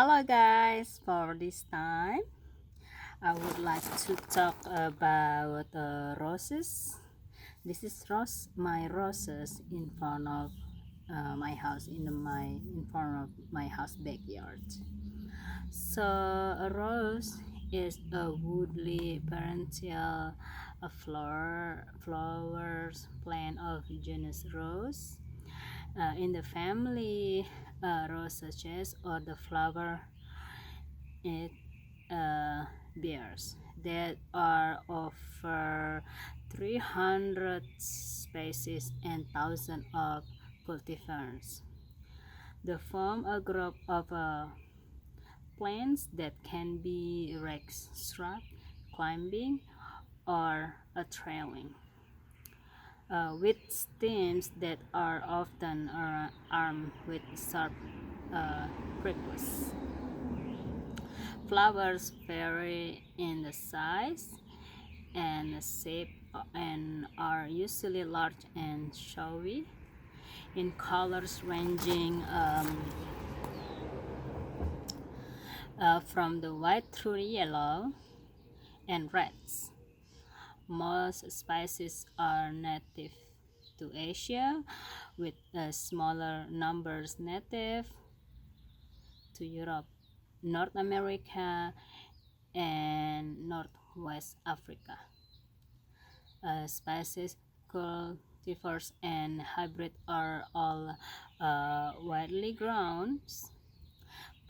Hello guys, for this time I would like to talk about roses. This is my roses in front of my house in front of my house backyard. So a rose is a woodly perennial flowers plant of genus rose. In the family Rosaceae or the flower it bears. There are over 300 species and thousands of cultivars. They form a group of plants that can be erect, shrub, climbing, or a trailing, with stems that are often armed with sharp prickles. Flowers vary in the size and shape and are usually large and showy, in colors ranging from the white through yellow and reds. Most species are native to Asia, with smaller numbers native to Europe, North America, and Northwest Africa. Species, cultivars, and hybrid are all widely grown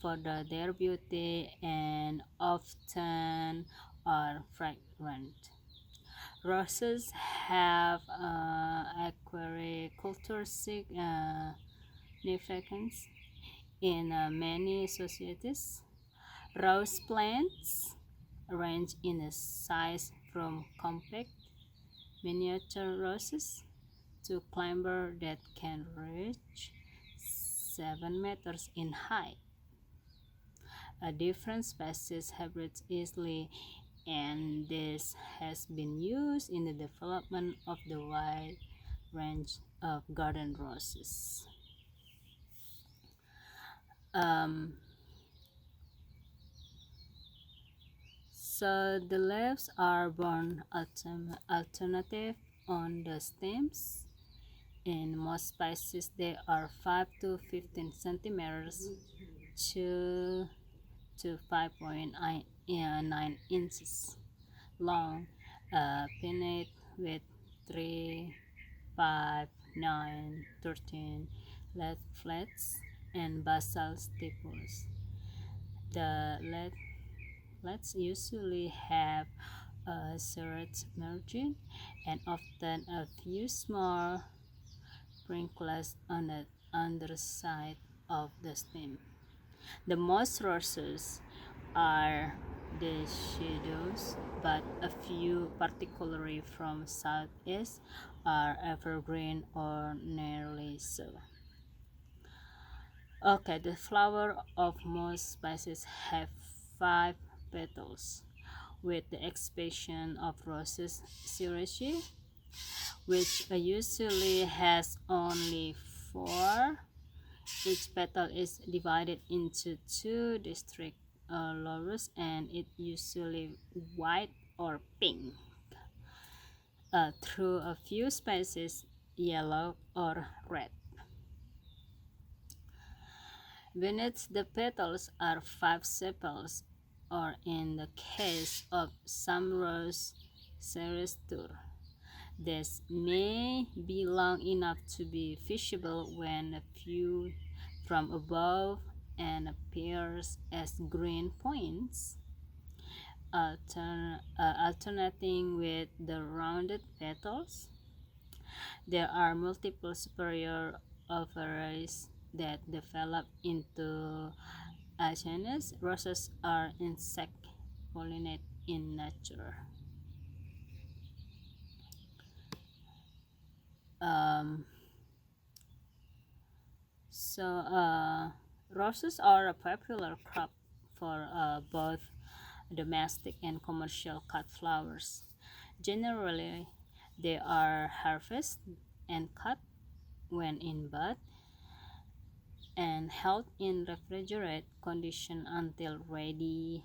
for their beauty and often are fragrant. Roses have agricultural significance in many societies. Rose plants range in size from compact miniature roses to climber that can reach 7 meters in height. A different species hybrids easily, and this has been used in the development of the wide range of garden roses. Um, so the leaves are borne alternative on the stems. In most species, they are 5 to 15 centimeters to 5.9 inches long, pinnate with 3, 5, 9, 13 leaflets and basal stipules. The leaflets usually have a serrate margin and often a few small sprinkles on the underside of the stem. The most roses are deciduous, but a few, particularly from southeast, are evergreen or nearly so. Okay, the flower of most species have 5 petals, with the exception of roses syringae, which usually has only 4. Each petal is divided into 2 distinct lobes, and it usually white or pink. Through a few species, yellow or red. Beneath the petals are 5 sepals, or in the case of some rose serrature, this may be long enough to be visible when viewed from above and appears as green points, alternating with the rounded petals. There are multiple superior ovaries that develop into achenes. Roses are insect pollinate in nature. Um, Roses are a popular crop for both domestic and commercial cut flowers. Generally, they are harvested and cut when in bud, and held in refrigerated condition until ready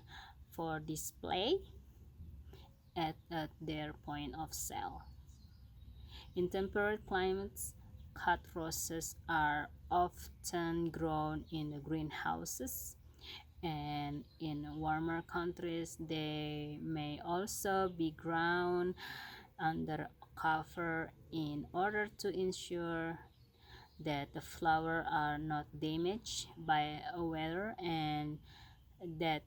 for display at their point of sale. In temperate climates, cut roses are often grown in greenhouses, and in warmer countries, they may also be grown under cover in order to ensure that the flowers are not damaged by weather and that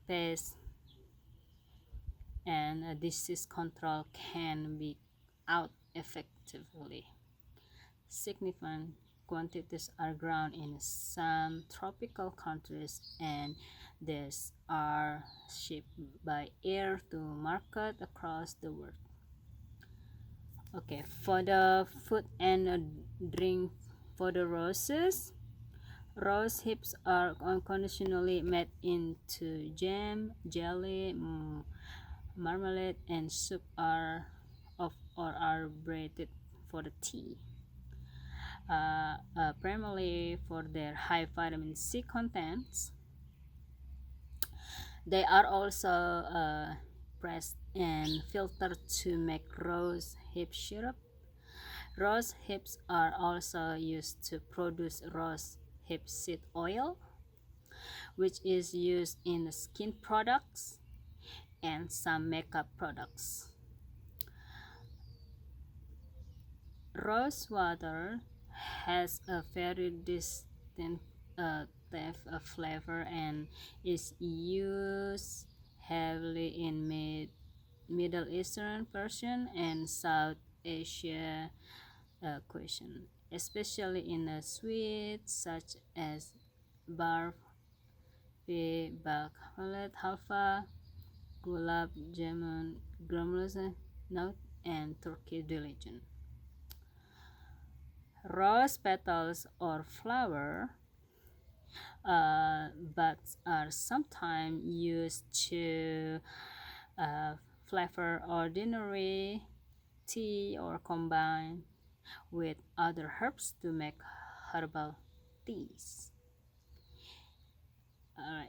pests and disease control can be out effectively. Significant quantities are grown in some tropical countries and these are shipped by air to market across the world. Okay, for the food and drink for the roses, rose hips are unconditionally made into jam, jelly, marmalade, and soup or are braided for the tea. Primarily for their high vitamin C contents, they are also pressed and filtered to make rose hip syrup. Rose hips are also used to produce rose hip seed oil, which is used in skin products and some makeup products. Rose water has a very distinct flavor and is used heavily in Middle Eastern, Persian, and South Asia cuisine, especially in a sweets such as barfi, bakhalat halfa, gulab jamun, gramloza nut, and Turkey diligent. Rose petals or flower buds are sometimes used to flavor ordinary tea or combine with other herbs to make herbal teas.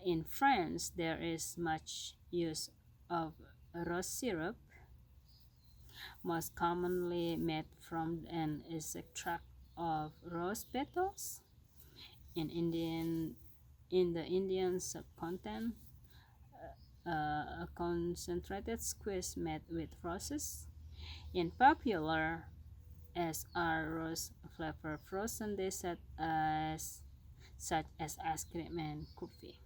In France, there is much use of rose syrup, most commonly made from an extract of rose petals. In the Indian subcontinent, a concentrated squeeze made with roses. In popular as are rose flavored frozen desserts such as ice cream and coffee.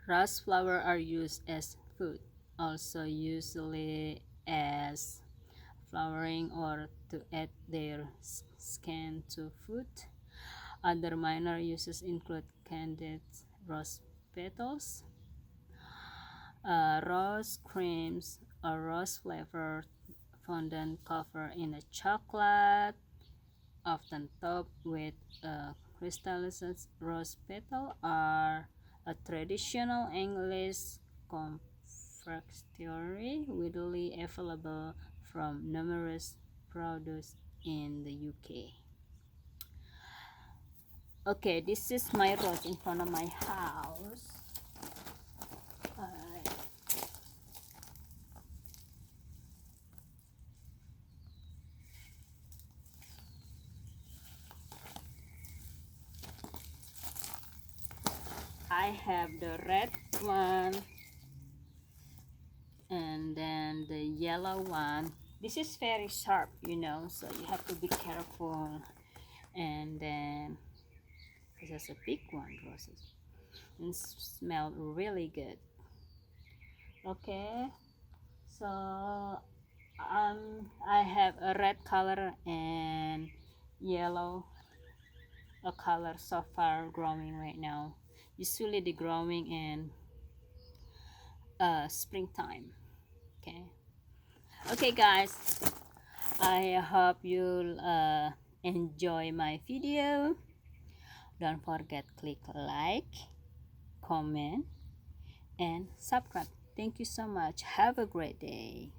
Rose flower are used as food, also usually as flowering or to add their skin to food. Other minor uses include candied rose petals, rose creams, or rose flavored fondant covered in a chocolate, often topped with crystallized rose petal, are a traditional English confectionery widely available from numerous products in the UK. Okay, this is my road in front of my house. I have the red one and then the yellow one. This is very sharp, so you have to be careful. And then this is a big one, roses, and smell really good. Okay, so I have a red color and yellow a color so far growing right now. Usually the growing in springtime. Okay guys, I hope you'll enjoy my video. Don't forget click like, comment, and subscribe. Thank you so much. Have a great day.